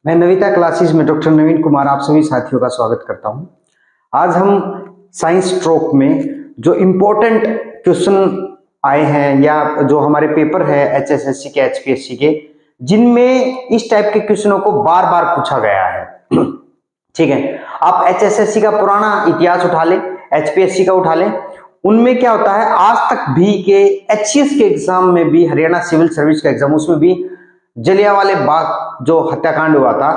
मैं नविता क्लासेस में डॉक्टर नवीन कुमार आप सभी साथियों का स्वागत करता हूं। आज हम साइंस स्ट्रोक में जो इम्पोर्टेंट क्वेश्चन आए हैं या जो हमारे पेपर है एचएसएससी के एचपीएससी के, जिनमें इस टाइप के क्वेश्चनों को बार बार पूछा गया है। ठीक है, आप एचएसएससी का पुराना इतिहास उठा लें, एचपीएससी का उठा लें, उनमें क्या होता है आज तक भी के एचसीएस के एग्जाम में भी, हरियाणा सिविल सर्विस का एग्जाम, उसमें भी जलियांवाला बाग जो हत्याकांड हुआ था,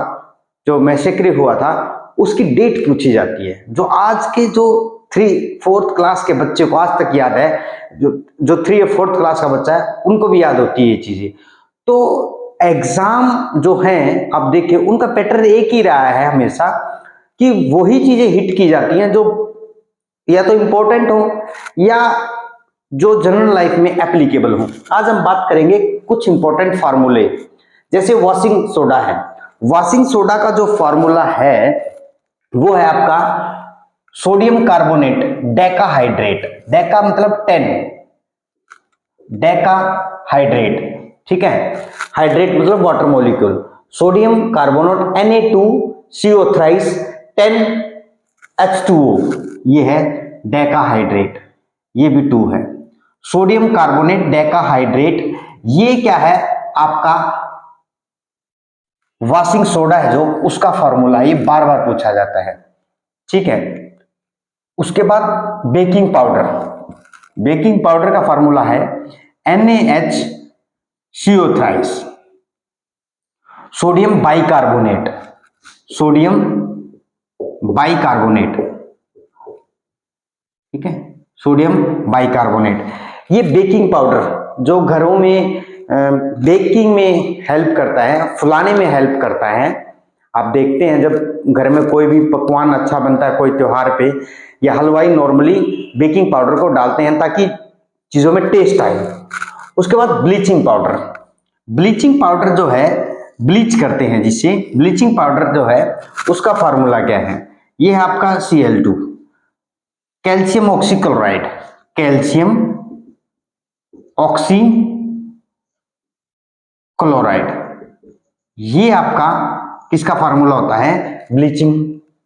जो मैसेक्री हुआ था, उसकी डेट पूछी जाती है। जो आज के जो 3-4 क्लास के बच्चे को आज तक याद है, जो 3 या 4 क्लास का बच्चा है उनको भी याद होती है ये चीजें। तो एग्जाम जो है आप देखिए उनका पैटर्न एक ही रहा है हमेशा कि वही चीजें हिट की जाती हैं जो या तो इंपॉर्टेंट हो या जो जनरल लाइफ में एप्लीकेबल हो। आज हम बात करेंगे कुछ इंपॉर्टेंट फार्मूले, जैसे वॉशिंग सोडा है। वॉशिंग सोडा का जो फार्मूला है वो है आपका sodium carbonate Deka hydrate. Deka मतलब 10, डेका हाइड्रेट, ठीक है। हाइड्रेट मतलब water molecule. Sodium carbonate Na2CO thrice 10H2O, ये है डेका हाइड्रेट, ये भी 2 है। सोडियम कार्बोनेट डेका हाइड्रेट, ये क्या है आपका वॉशिंग सोडा है जो उसका फॉर्मूला, ये बार बार पूछा जाता है, ठीक है। उसके बाद बेकिंग पाउडर। बेकिंग पाउडर का फॉर्मूला है NaHCO thrice. Sodium bicarbonate, sodium bicarbonate, ठीक है, सोडियम बाइकार्बोनेट। ये बेकिंग पाउडर जो घरों में बेकिंग में हेल्प करता है, फुलाने में हेल्प करता है। आप देखते हैं जब घर में कोई भी पकवान अच्छा बनता है कोई त्योहार पे, या हलवाई नॉर्मली बेकिंग पाउडर को डालते हैं ताकि चीजों में टेस्ट आए। उसके बाद ब्लीचिंग पाउडर। ब्लीचिंग पाउडर जो है ब्लीच करते हैं जिससे, ब्लीचिंग पाउडर जो है उसका फॉर्मूला क्या है, ये है आपका Cl2, calcium oxychloride, calcium oxy chloride. ये आपका किसका फार्मूला होता है, ब्लीचिंग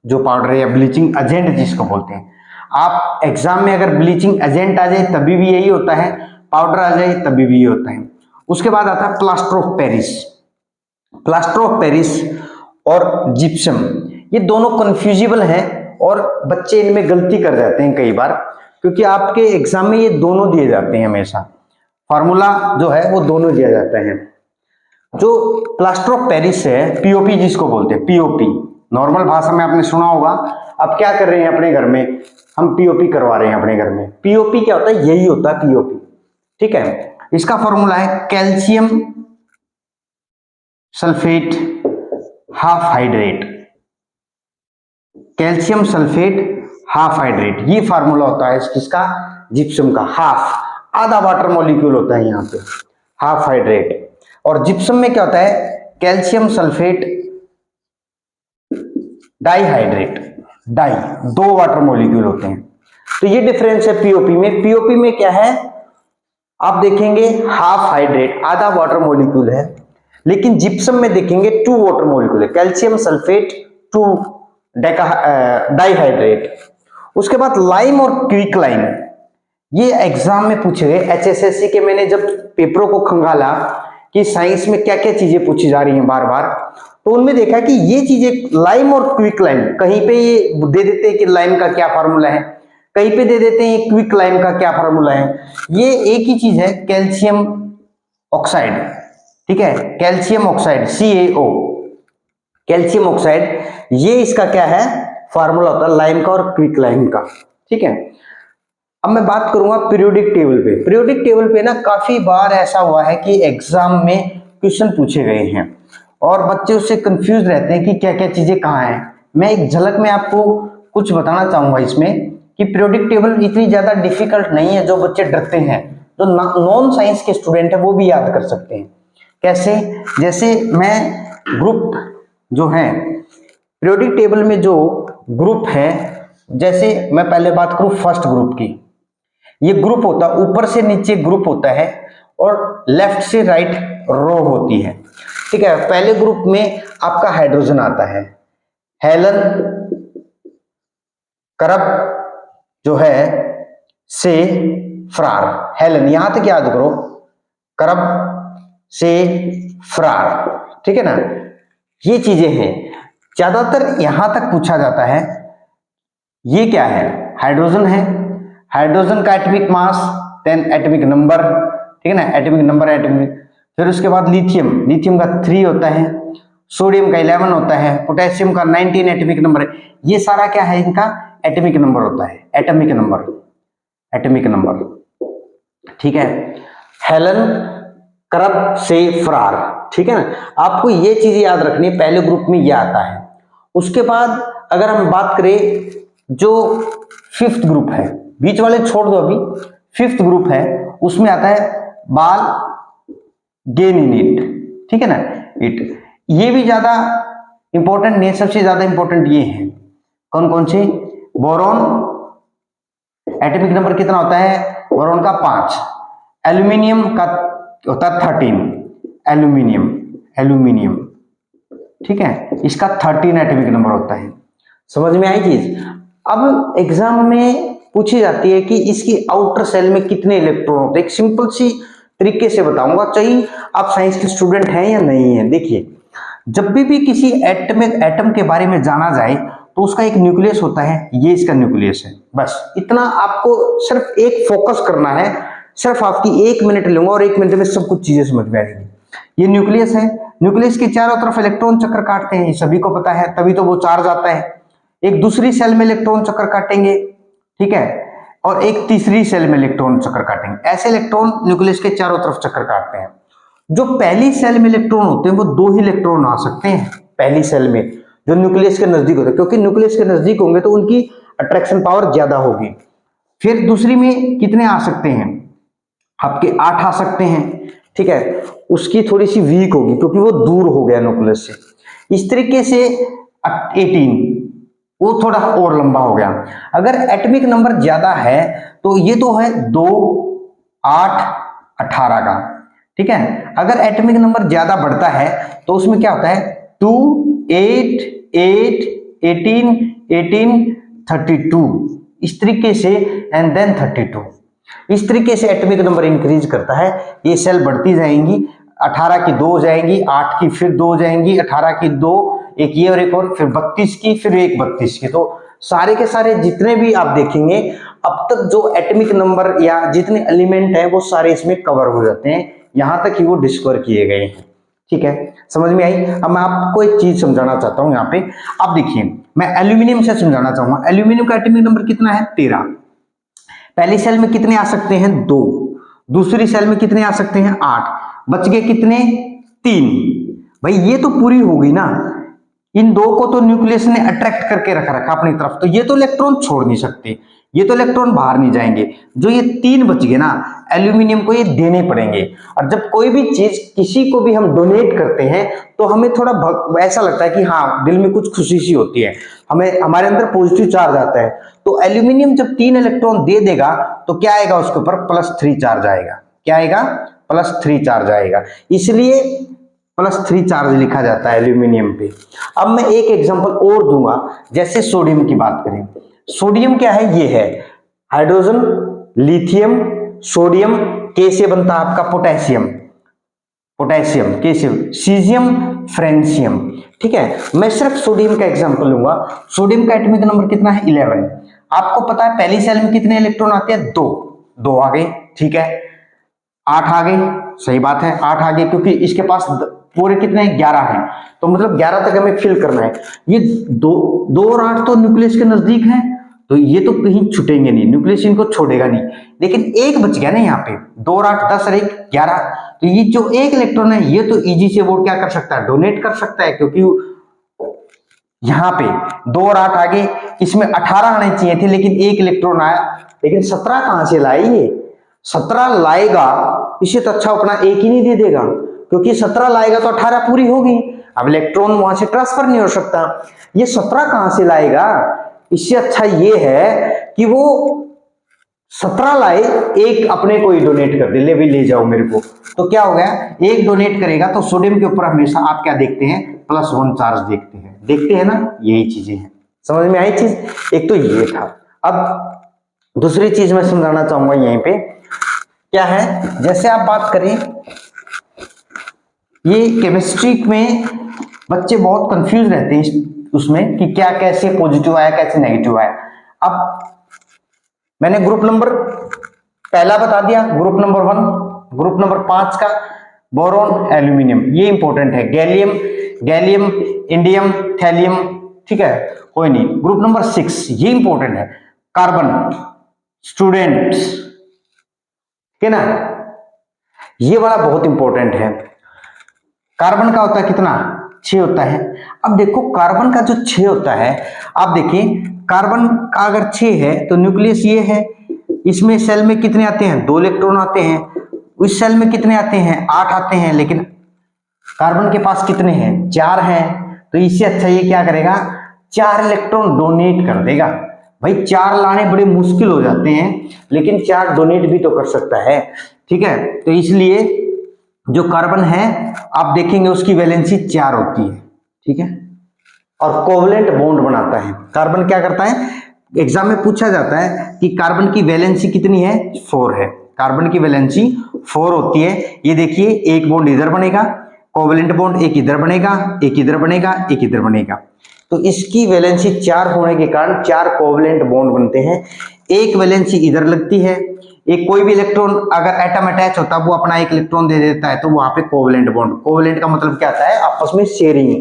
जो पाउडर है या ब्लीचिंग एजेंट जिसको बोलते हैं। आप एग्जाम में अगर ब्लीचिंग एजेंट आ जाए तभी भी यही होता है, पाउडर आ जाए तभी भी ये होता है। उसके बाद आता है plaster of Paris. Plaster of Paris और जिप्सम, ये दोनों कंफ्यूजिबल हैं और बच्चे इनमें गलती कर जाते हैं कई बार, क्योंकि आपके एग्जाम में ये दोनों दिए जाते हैं, हमेशा फार्मूला जो है वो दोनों दिया जाता है। जो प्लास्टर ऑफ पेरिस है, पीओपी जिसको बोलते हैं, पीओपी नॉर्मल भाषा में आपने सुना होगा। अब क्या कर रहे हैं अपने घर में, हम पीओपी करवा रहे हैं अपने घर में। पीओपी क्या होता है, यही होता है पीओपी, ठीक है। इसका फॉर्मूला है calcium sulphate half hydrate, calcium sulphate half hydrate, ये फार्मूला होता है किसका, जिप्सम का। हाफ, आधा वाटर मॉलिक्यूल होता है यहाँ पे, हाफ हाइड्रेट। और जिप्सम में क्या होता है, calcium sulphate dihydrate, di, 2 water molecule होते हैं। तो ये डिफरेंस है पीओपी में। पीओपी में क्या है आप देखेंगे, हाफ हाइड्रेट, आधा वाटर मॉलिक्यूल है, लेकिन जिप्सम में देखेंगे 2 वाटर मॉलिक्यूल है, कैल्शियम सल्फेट 2 डाइहाइड्रेट। उसके बाद लाइम और क्विक लाइम, ये एग्जाम में पूछे गए एचएसएससी के। मैंने जब पेपरों को खंगाला कि साइंस में क्या क्या चीजें पूछी जा रही हैं बार बार, तो उनमें देखा कि ये चीजें लाइम और क्विक लाइम, कहीं पे ये दे देते हैं कि लाइम का क्या फार्मूला है, कहीं पे दे देते हैं क्विक लाइम का क्या फार्मूला है। ये एक ही चीज है, कैल्शियम ऑक्साइड, ठीक है, calcium oxide CaO, calcium oxide, ये इसका क्या है फार्मूला होता है लाइम का और क्विक लाइम का, ठीक है। अब मैं बात करूंगा पीरियोडिक टेबल पे। पीरियोडिक टेबल पे ना काफी बार ऐसा हुआ है कि एग्जाम में क्वेश्चन पूछे गए हैं और बच्चे उससे कंफ्यूज रहते हैं कि क्या क्या चीजें कहाँ हैं। मैं एक झलक में आपको कुछ बताना चाहूंगा इसमें कि पीरियोडिक टेबल इतनी ज्यादा डिफिकल्ट नहीं है, जो बच्चे डरते हैं, जो नॉन साइंस के स्टूडेंट है वो भी याद कर सकते हैं। कैसे, जैसे मैं ग्रुप जो है पीरियोडिक टेबल में जो ग्रुप है, जैसे मैं पहले बात करूं फर्स्ट ग्रुप की, ये ग्रुप होता है ऊपर से नीचे ग्रुप होता है और लेफ्ट से राइट रो होती है। ठीक है, पहले ग्रुप में आपका हाइड्रोजन आता है, हेलन, करब जो है से फ्रार। हेलन यहां तक याद करो, करब से फ्रार, ठीक है ना। ये चीजें हैं, ज्यादातर यहां तक पूछा जाता है। ये क्या है, हाइड्रोजन है, हाइड्रोजन का atomic mass, then atomic number, ठीक है ना, एटॉमिक नंबर, एटॉमिक, फिर उसके बाद लिथियम, लिथियम का 3 होता है, सोडियम का 11 होता है, पोटेशियम का 19 एटॉमिक नंबर है। ये सारा क्या है, इनका एटॉमिक नंबर होता है, एटॉमिक नंबर, एटॉमिक नंबर, ठीक है। हेलन, करब से फ्रार, ठीक है ना। आपको ये चीज याद रखनी है, पहले ग्रुप में ये आता है। उसके बाद अगर हम बात करें जो 5th ग्रुप है, बीच वाले छोड़ दो अभी, 5th ग्रुप है, उसमें आता है बाल गेनिनेट, ठीक है ना, इट। ये भी ज्यादा इंपॉर्टेंट नहीं, सबसे ज्यादा इंपॉर्टेंट ये है, कौन कौन से, बोरॉन, एटॉमिक नंबर कितना होता है बोरॉन का 5, एल्यूमिनियम का होता है 13, एल्यूमिनियम, एल्यूमिनियम, ठीक है, इसका 13 एटॉमिक नंबर होता है। समझ में आई चीज। अब एग्जाम में पूछी जाती है कि इसकी आउटर सेल में कितने इलेक्ट्रॉन होते हैं। एक सिंपल सी तरीके से बताऊंगा, चाहिए आप साइंस के स्टूडेंट हैं या नहीं है। देखिए, जब भी किसी एटम के बारे में जाना जाए तो उसका एक न्यूक्लियस होता है, ये इसका न्यूक्लियस है। बस इतना आपको सिर्फ एक फोकस करना है, सिर्फ आपकी 1 मिनट लूंगा और 1 मिनट में सब कुछ चीजें समझ में आएगी। ये न्यूक्लियस है, न्यूक्लियस के चारों तरफ इलेक्ट्रॉन चक्कर काटते हैं, ये सभी को पता है, तभी तो वो चार्ज आता है। एक दूसरी सेल में इलेक्ट्रॉन चक्कर काटेंगे, ठीक है, और एक तीसरी सेल में इलेक्ट्रॉन चक्कर काटेंगे। ऐसे इलेक्ट्रॉन न्यूक्लियस के चारों तरफ चक्कर काटते हैं। जो पहली सेल में इलेक्ट्रॉन होते हैं वो 2 ही इलेक्ट्रॉन आ सकते हैं पहली सेल में, जो न्यूक्लियस के नजदीक होते हैं, क्योंकि न्यूक्लियस के नजदीक होंगे तो उनकी अट्रैक्शन पावर ज्यादा होगी। फिर दूसरी में कितने आ सकते हैं, आपके 8 आ सकते हैं, ठीक है, उसकी थोड़ी सी वीक होगी क्योंकि वो दूर हो गया न्यूक्लियस से। इस तरीके से 18 वो थोड़ा और लंबा हो गया। अगर एटॉमिक नंबर ज्यादा है तो ये तो है 2, 8, 18 का, ठीक है। अगर एटॉमिक नंबर ज्यादा बढ़ता है तो उसमें क्या होता है 2, 8, 8, 18, 18, 32, इस तरीके से, एंड देन 32। इस तरीके से एटॉमिक नंबर इंक्रीज करता है। ये सेल बढ़ती जाएंगी, 18 की 2 हो जाएंगी, 8 की फिर 2 हो जाएंगी, 18 की 2, एक ये और एक और, फिर 32 की, फिर एक 32 की। तो सारे के सारे जितने भी आप देखेंगे अब तक जो एटॉमिक नंबर या जितने एलिमेंट है वो सारे इसमें कवर हो जाते हैं, यहां तक कि वो डिस्कवर किए गए हैं, ठीक है। समझ में आई। अब मैं आपको एक चीज समझाना चाहता हूं, यहाँ पे आप देखिए, मैं एल्यूमिनियम से समझाना चाहूंगा। एल्यूमिनियम का एटॉमिक नंबर कितना है 13। पहली सेल में कितने आ सकते हैं 2, दूसरी सेल में कितने आ सकते हैं 8, बच गए कितने 3। भाई ये तो पूरी होगी ना, इन 2 को तो न्यूक्लियस ने अट्रैक्ट करके रखा अपनी तरफ, तो ये तो इलेक्ट्रॉन छोड़ नहीं सकते, ये तो इलेक्ट्रॉन बाहर नहीं जाएंगे। जो ये 3 बच गए ना, एल्यूमिनियम को ये देने पड़ेंगे। और जब कोई भी चीज किसी को भी हम डोनेट करते हैं तो हमें थोड़ा ऐसा लगता है कि हाँ, दिल में कुछ खुशी सी होती है, हमें हमारे अंदर पॉजिटिव चार्ज आता है। तो एल्यूमिनियम जब 3 इलेक्ट्रॉन दे देगा तो क्या आएगा उसके ऊपर, +3 चार्ज आएगा। क्या आएगा, +3 चार्ज आएगा, इसलिए +3 चार्ज लिखा जाता है एल्यूमिनियम पे। अब मैं एक एग्जांपल और दूंगा, जैसे सोडियम की बात करें। सोडियम क्या है, ये है हाइड्रोजन, लिथियम, सोडियम, के से बनता है आपका पोटेशियम, पोटेशियम के से सीजियम, फ्रेंशियम, ठीक है। मैं सिर्फ सोडियम का एग्जांपल लूंगा। सोडियम का एटॉमिक नंबर कितना है 11। आपको पता है पहली सेल में कितने इलेक्ट्रॉन आते हैं 2 आ गए, ठीक है। 8 आ गए, सही बात है, 8 आ गए, क्योंकि इसके पास पूरे कितने 11 हैं, तो मतलब 11 तक हमें फिल करना है। ये 2 और 8 तो न्यूक्लियस के नजदीक है, तो ये तो कहीं छूटेंगे नहीं, न्यूक्लियस इनको छोड़ेगा नहीं। लेकिन एक बच गया ना यहाँ पे, 2 और 8 10 और 1 11, तो ये जो एक इलेक्ट्रॉन है ये तो इजी से वो क्या कर सकता है, डोनेट कर सकता है, क्योंकि यहाँ पे 2 और 8 आगे, इसमें 18 आने चाहिए थे लेकिन एक इलेक्ट्रॉन आया, लेकिन 17 कहां से लाए, ये 17 लाएगा, इसे तो अच्छा अपना एक ही नहीं दे देगा, क्योंकि 17 लाएगा तो 18 पूरी होगी। अब इलेक्ट्रॉन वहां से ट्रांसफर नहीं हो सकता, ये 17 कहां से लाएगा। इससे अच्छा ये है कि वो 17 लाए, एक अपने को ही डोनेट कर दे, ले भी ले जाओ मेरे को, तो क्या हो गया, एक डोनेट करेगा तो सोडियम के ऊपर हमेशा आप क्या देखते हैं, +1 चार्ज देखते हैं ना, यही चीजें हैं। समझ में आई चीज, एक तो ये था। अब दूसरी चीज मैं समझाना चाहूंगा यहीं पे, क्या है, जैसे आप बात करें, ये केमिस्ट्री में बच्चे बहुत कंफ्यूज रहते हैं उसमें कि क्या कैसे पॉजिटिव आया कैसे नेगेटिव आया। अब मैंने ग्रुप नंबर पहला बता दिया, ग्रुप नंबर 1, ग्रुप नंबर 5 का बोरॉन एल्यूमिनियम, ये इंपॉर्टेंट है, गैलियम इंडियम थैलियम, ठीक है, कोई नहीं। ग्रुप नंबर 6 ये इंपॉर्टेंट है, कार्बन स्टूडेंट्स, ठीक है ना, ये वाला बहुत इंपॉर्टेंट है। कार्बन का होता है कितना, 6 होता है। अब देखो कार्बन का जो 6 होता है, आप देखिए कार्बन का अगर 6 है तो न्यूक्लियस ये है, इसमें सेल में कितने आते हैं, 2 इलेक्ट्रॉन आते हैं, उस सेल में कितने आते हैं, 8 आते हैं, लेकिन कार्बन के पास कितने हैं, 4 हैं, तो इससे अच्छा ये क्या करेगा, 4 इलेक्ट्रॉन डोनेट कर देगा। भाई 4 लाने बड़े मुश्किल हो जाते हैं, लेकिन 4 डोनेट भी तो कर सकता है, ठीक है। तो इसलिए जो कार्बन है आप देखेंगे उसकी वैलेंसी 4 होती है, ठीक है, और कोवलेंट बॉन्ड बनाता है। कार्बन क्या करता है, एग्जाम में पूछा जाता है कि कार्बन की वैलेंसी कितनी है, 4 है, कार्बन की वैलेंसी 4 होती है। ये देखिए एक बॉन्ड इधर बनेगा, कोवलेंट बॉन्ड एक इधर बनेगा, एक इधर बनेगा, एक इधर बनेगा, तो इसकी वैलेंसी 4 होने के कारण 4 कोवलेंट बॉन्ड बनते हैं। एक वैलेंसी इधर लगती है, एक कोई भी इलेक्ट्रॉन अगर एटम अटैच होता है वो अपना एक इलेक्ट्रॉन दे देता है, तो वहां पे कोवलेंट बॉन्ड, कोवलेंट का मतलब क्या आता है, आपस में शेयरिंग,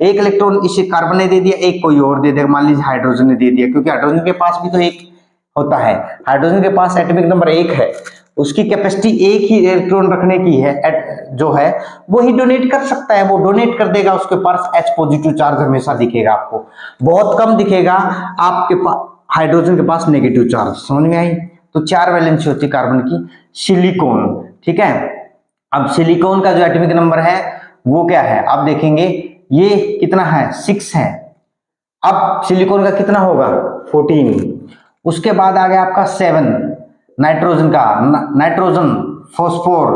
एक इलेक्ट्रॉन इसे कार्बन ने दे दिया, एक कोई और दे देगा, मान लीजिए हाइड्रोजन ने दे दिया, क्योंकि हाइड्रोजन के पास भी तो एक होता है, हाइड्रोजन के पास एटॉमिक नंबर 1 है, उसकी कैपेसिटी एक ही इलेक्ट्रॉन रखने की है, जो है वो ही डोनेट कर सकता है, वो डोनेट कर देगा, उसके पास H पॉजिटिव चार्ज हमेशा दिखेगा, आपको बहुत कम दिखेगा, आपके पास हाइड्रोजन के पास नेगेटिव चार्ज। समझ में आई, तो 4 वैलेंसी होती है कार्बन की। सिलिकॉन, ठीक है, अब सिलिकॉन का जो एटॉमिक नंबर है वो क्या है, आप देखेंगे ये कितना है, 6 है। अब सिलिकॉन का कितना होगा, 14। उसके बाद आ गया आपका 7 नाइट्रोजन का, नाइट्रोजन, फॉस्फोर,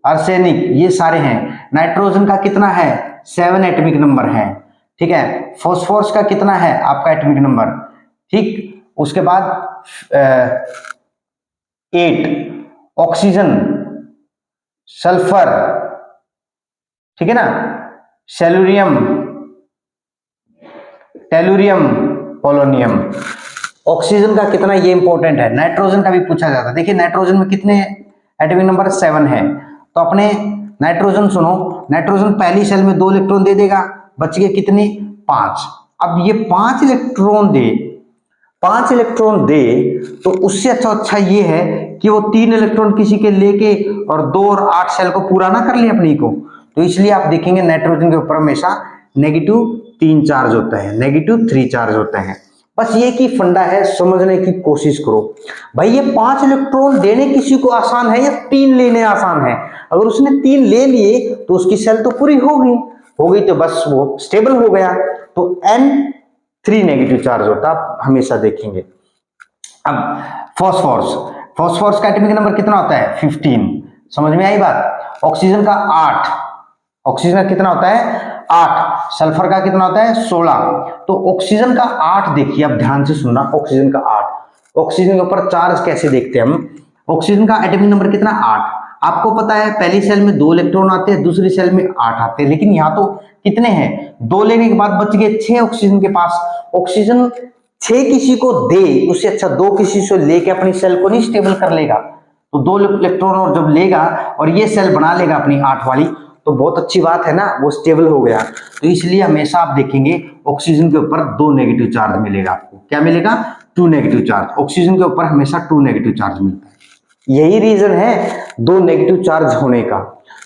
आर्सेनिक, ये सारे हैं। नाइट्रोजन का कितना है, 7 एटॉमिक नंबर है, ठीक है। फॉस्फोरस का कितना है आपका एटॉमिक नंबर, ठीक। उसके बाद 8 ऑक्सीजन, सल्फर, ठीक है ना, सेलुरियम, टेलुरियम, पोलोनियम। ऑक्सीजन का कितना, ये इंपॉर्टेंट है। नाइट्रोजन का भी पूछा जाता है, देखिए नाइट्रोजन में कितने एटॉमिक नंबर, 7 है, तो अपने नाइट्रोजन सुनो, नाइट्रोजन पहली सेल में 2 इलेक्ट्रॉन दे देगा, बच गए कितने, 5। अब ये 5 इलेक्ट्रॉन दे, 5 इलेक्ट्रॉन दे, तो उससे अच्छा ये है कि वो 3 इलेक्ट्रॉन किसी के लेके और 2 और 8 सेल को पूरा ना कर ले अपनी को, तो इसलिए आप देखेंगे नाइट्रोजन के ऊपर हमेशा -3 चार्ज होता है, -3 चार्ज होता है। बस ये की फंडा है, समझने की कोशिश करो भाई, ये 5 इलेक्ट्रॉन देने किसी को आसान है या 3 लेने आसान है। अगर उसने 3 ले लिए तो उसकी सेल तो पूरी होगी तो बस वो स्टेबल हो गया, तो N3 नेगेटिव चार्ज होता, आप हमेशा देखेंगे। अब फॉस्फोरस का एटॉमिक नंबर कितना होता है, 15। समझ में आई बात। ऑक्सीजन का 8, ऑक्सीजन का कितना होता है, 8। सल्फर का कितना होता है, 16। तो ऑक्सीजन का 8 देखिए, आप ध्यान से सुनना, ऑक्सीजन का 8, ऑक्सीजन के ऊपर चार्ज कैसे देखते हैं हम, ऑक्सीजन का एटॉमिक नंबर कितना, 8। आपको पता है पहली सेल में 2 इलेक्ट्रॉन आते हैं, दूसरी सेल में 8 आते हैं, लेकिन यहाँ तो कितने हैं, 2 लेने के बाद बच गए 6 ऑक्सीजन के पास। ऑक्सीजन 6 किसी को दे, उससे अच्छा 2 किसी से लेके अपनी सेल को नहीं स्टेबल कर लेगा, तो 2 इलेक्ट्रॉन और जब लेगा और ये सेल बना लेगा अपनी 8 वाली, तो बहुत अच्छी बात है ना, वो स्टेबल हो गया। तो इसलिए हमेशा आप देखेंगे ऑक्सीजन के ऊपर 2 नेगेटिव चार्ज मिलेगा आपको, क्या मिलेगा, 2 नेगेटिव चार्ज। ऑक्सीजन के ऊपर हमेशा 2 नेगेटिव चार्ज मिलता है। यही रीजन है 2 नेगेटिव चार्ज होने का,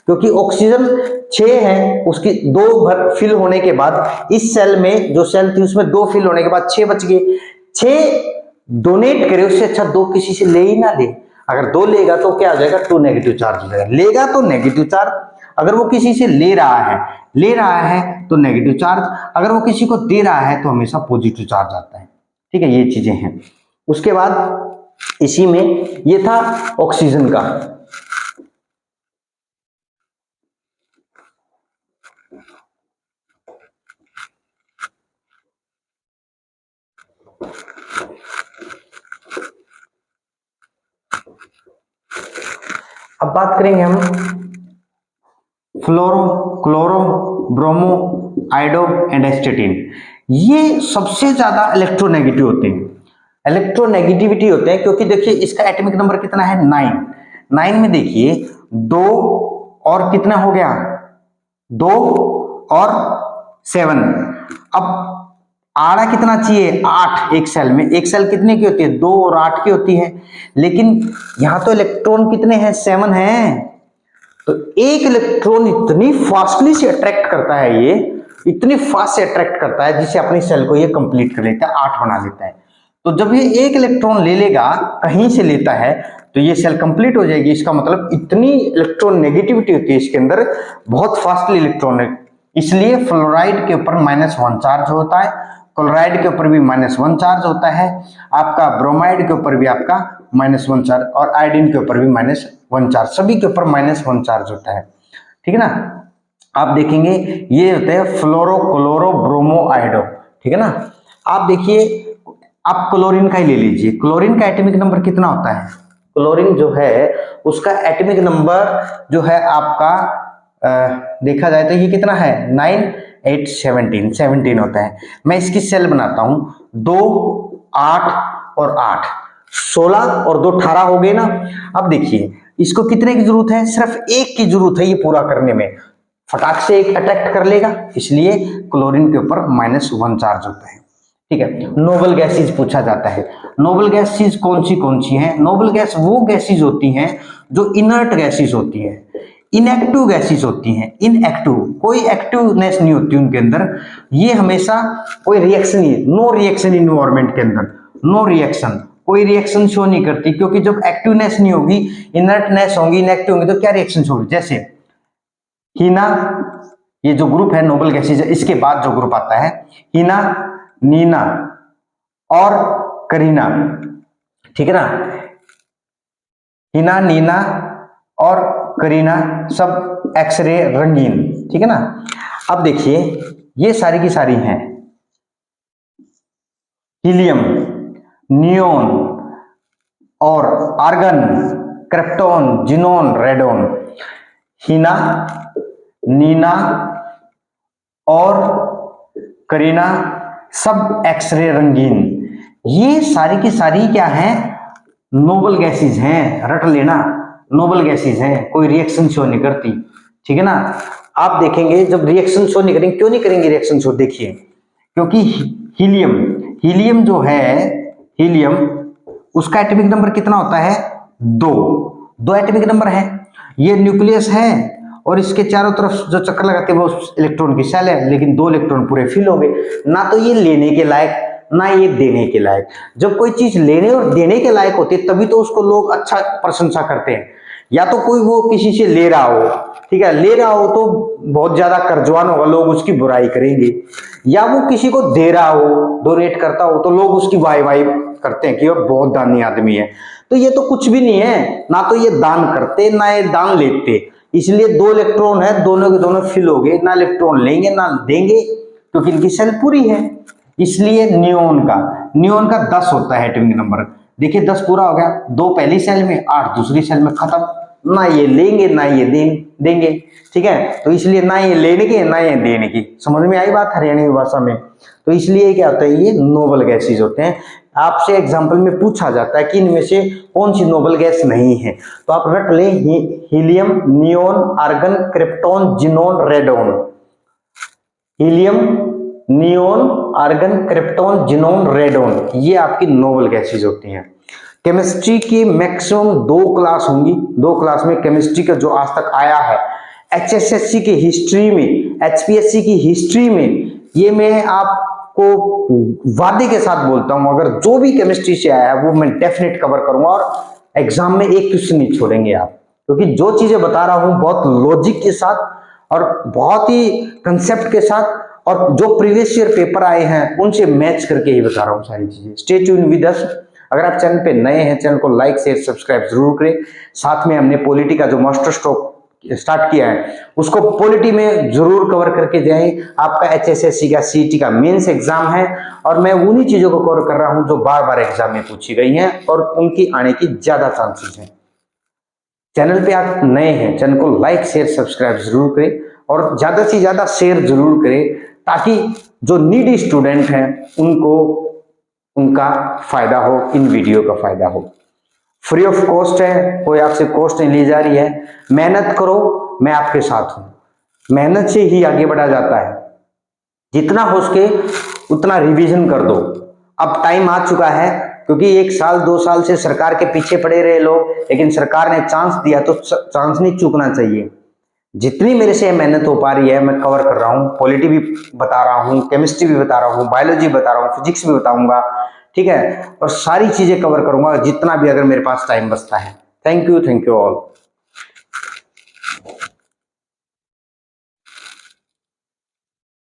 क्योंकि ऑक्सीजन 6 है, उसकी 2 भर फिल होने के बाद इस सेल में जो सेल थी उसमें 2 फिल होने के बाद 6 बच गए, 6 डोनेट करे, उससे अच्छा 2 किसी से ले ही ना ले। अगर 2 लेगा तो क्या हो जाएगा, 2 नेगेटिव चार्ज हो जाएगा, लेगा तो नेगेटिव चार्ज, अगर वो किसी से ले रहा है तो नेगेटिव चार्ज, अगर वो किसी को दे रहा है तो हमेशा पॉजिटिव चार्ज आता है, ठीक है, ये चीजें हैं। उसके बाद इसी में ये था ऑक्सीजन का। अब बात करेंगे हम fluoro, chloro, bromo, iodo and astatine. ये सबसे ज्यादा इलेक्ट्रोनेगेटिव होते हैं, इलेक्ट्रोनेगेटिविटी होते हैं, क्योंकि देखिए इसका एटॉमिक नंबर कितना है 9। 9 में देखिए 2 और कितना हो गया, 2 और 7। अब आड़ा कितना चाहिए 8 एक सेल में। एक सेल कितने की होती है 2 और 8 की होती है, लेकिन यहां तो इलेक्ट्रॉन कितने हैं 7 हैं। तो एक इलेक्ट्रॉन इतनी फास्टली से अट्रैक्ट करता है, ये इतनी फास्ट से अट्रैक्ट करता है जिससे अपनी सेल को ये कंप्लीट कर लेता है, 8 बना लेता है। तो जब ये एक इलेक्ट्रॉन ले लेगा, कहीं से लेता है, तो ये सेल कंप्लीट हो जाएगी। इसका मतलब इतनी इलेक्ट्रॉन नेगेटिविटी होती है इसके अंदर, बहुत फास्टली इलेक्ट्रॉन है। इसलिए फ्लोराइड के ऊपर -1 चार्ज होता है, क्लोराइड के ऊपर भी -1 चार्ज होता है, आपका ब्रोमाइड के ऊपर भी आपका -1 चार्ज, और आयोडीन के ऊपर भी -1 चार्ज, सभी के ऊपर -1 चार्ज होता है। ठीक है ना। आप देखेंगे ये होते हैं फ्लोरो, क्लोरो, ब्रोमो, आयोडो। ठीक है ना। आप देखिए, आप क्लोरीन का ही ले लीजिए। क्लोरीन का एटॉमिक नंबर कितना होता है, क्लोरीन जो है उसका एटॉमिक नंबर जो है आपका देखा जाए तो ये कितना है 9, 8, 17 होता है। मैं इसकी सेल बनाता हूं, 2, 8 और 8, 16 और 2 18 हो गए ना। अब देखिए इसको कितने की जरूरत है, सिर्फ एक की जरूरत है ये पूरा करने में, फटाक से एक अट्रैक्ट कर लेगा, इसलिए क्लोरीन के ऊपर -1 चार्ज होता है। ठीक है। नोबल गैसेज पूछा जाता है। नोबल गैसेज कौन सी हैं? नोबल गैस वो गैसेज होती हैं जो इनर्ट गैसेज होती हैं, इनएक्टिव गैसेज होती हैं। इनएक्टिव, कोई एक्टिवनेस नहीं होती उनके अंदर, ये हमेशा कोई रिएक्शन नहीं, नो रिएक्शन इन्वायरमेंट के अंदर, नो रिएक्शन, कोई रिएक्शन शो नहीं करती, क्योंकि जब एक्टिवनेस नहीं होगी, इनर्टनेस होगी, इनएक्टिव होगी, तो क्या रिएक्शन शो होगी। जैसे हीना, ये जो ग्रुप है नोबल गैसेज, इसके बाद जो ग्रुप आता है हीना, नीना और करीना। ठीक है ना। हीना, नीना और करीना सब एक्सरे रंगीन। ठीक है ना। अब देखिए ये सारी की सारी हैं हीलियम, नियोन और आर्गन, क्रिप्टॉन, जिनोन, रेडोन। हीना, नीना और करीना सब एक्सरे रंगीन। ये सारी की सारी क्या है, नोबल गैसेज हैं, रट लेना, नोबल गैसेज हैं, कोई रिएक्शन शो नहीं करती। ठीक है ना। आप देखेंगे जब रिएक्शन शो नहीं करेंगे, क्यों नहीं करेंगे रिएक्शन शो, देखिए क्योंकि हीलियम, हीलियम जो है, हीलियम उसका एटॉमिक नंबर कितना होता है 2 एटॉमिक नंबर है। ये न्यूक्लियस है और इसके चारों तरफ जो चक्कर लगाते हैं वो इलेक्ट्रॉन की सेल है, लेकिन 2 इलेक्ट्रॉन पूरे फिल हो गए। ना तो ये लेने के लायक, ना ये देने के लायक। जब कोई चीज लेने और देने के लायक होती है तभी तो उसको लोग अच्छा प्रशंसा करते हैं। या तो कोई वो किसी से ले रहा हो, ठीक है, ले रहा हो तो बहुत ज्यादा कर्जवान होगा, लोग उसकी बुराई करेंगे, या वो किसी को दे रहा हो, डोनेट करता हो, तो लोग उसकी वाई वाई करते हैं कि वो बहुत दानी आदमी है। तो ये तो कुछ भी नहीं है, ना तो ये दान करते ना ये दान लेते, इसलिए 2 इलेक्ट्रॉन है, दोनों के दोनों फिल हो गए, ना इलेक्ट्रॉन लेंगे ना देंगे, क्योंकि इनकी सेल पूरी है। इसलिए नियोन का 10 होता है एटॉमिक नंबर। देखिए 10 पूरा हो गया, 2 पहली सेल में, 8 दूसरी सेल में, खत्म। ना ये लेंगे ना ये देंगे। ठीक है। तो इसलिए ना ये लेने की ना ये देने की। समझ में आई बात हरियाणवी भाषा में। तो इसलिए क्या होता है, ये नोबल गैसेज होते हैं। आपसे एग्जाम्पल में पूछा जाता है कि इनमें से कौन सी नोबल गैस नहीं है, तो आप रट लें helium, neon, argon, krypton, xenon, radon. Helium, neon, argon, krypton, xenon, radon, ये आपकी नोबल गैसेज होती हैं। केमिस्ट्री की मैक्सिमम 2 क्लास होंगी। 2 क्लास में केमिस्ट्री का जो आज तक आया है, HSSC की हिस्ट्री में, HPSC की हिस्ट्री में, ये मैं आपको वादे के साथ बोलता हूं, अगर जो भी केमिस्ट्री से आया है वो मैं डेफिनेट कवर करूंगा, और एग्जाम में एक क्वेश्चन नहीं छोड़ेंगे आप, क्योंकि जो चीजें बता रहा हूं बहुत लॉजिक के साथ और बहुत ही कंसेप्ट के साथ, और जो प्रीवियस ईयर पेपर आए हैं उनसे मैच करके ही बता रहा हूं सारी चीजें। Stay tune with us. अगर आप चैनल पे नए हैं, चैनल को लाइक शेयर सब्सक्राइब जरूर करें। साथ में हमने पॉलिटी का जो मास्टर स्ट्रोक स्टार्ट किया है उसको पॉलिटी में जरूर कवर करके जाएं। आपका HSSC का CET का मेंस एग्जाम है और मैं उन्हीं चीजों को कवर कर रहा हूं जो बार बार एग्जाम में पूछी गई हैं और उनकी आने की ज्यादा चांसेस हैं। चैनल पे आप नए हैं, चैनल को लाइक शेयर सब्सक्राइब जरूर करें और ज्यादा से ज्यादा शेयर जरूर करें ताकि जो नीडी स्टूडेंट हैं उनको उनका फायदा हो, इन वीडियो का फायदा हो। फ्री ऑफ कॉस्ट है, कोई आपसे कॉस्ट नहीं ली जा रही है। मेहनत करो, मैं आपके साथ हूं। मेहनत से ही आगे बढ़ा जाता है। जितना हो सके उतना रिवीजन कर दो। अब टाइम आ चुका है, क्योंकि 1 साल 2 साल से सरकार के पीछे पड़े रहे लोग, लेकिन सरकार ने चांस दिया तो चांस नहीं चूकना चाहिए। जितनी मेरे से मेहनत हो पा रही है मैं कवर कर रहा हूँ। पॉलिटी भी बता रहा हूँ, केमिस्ट्री भी बता रहा हूँ, बायोलॉजी बता रहा हूँ, फिजिक्स भी बताऊंगा, ठीक है, और सारी चीजें कवर करूंगा जितना भी अगर मेरे पास टाइम बचता है। Thank you all.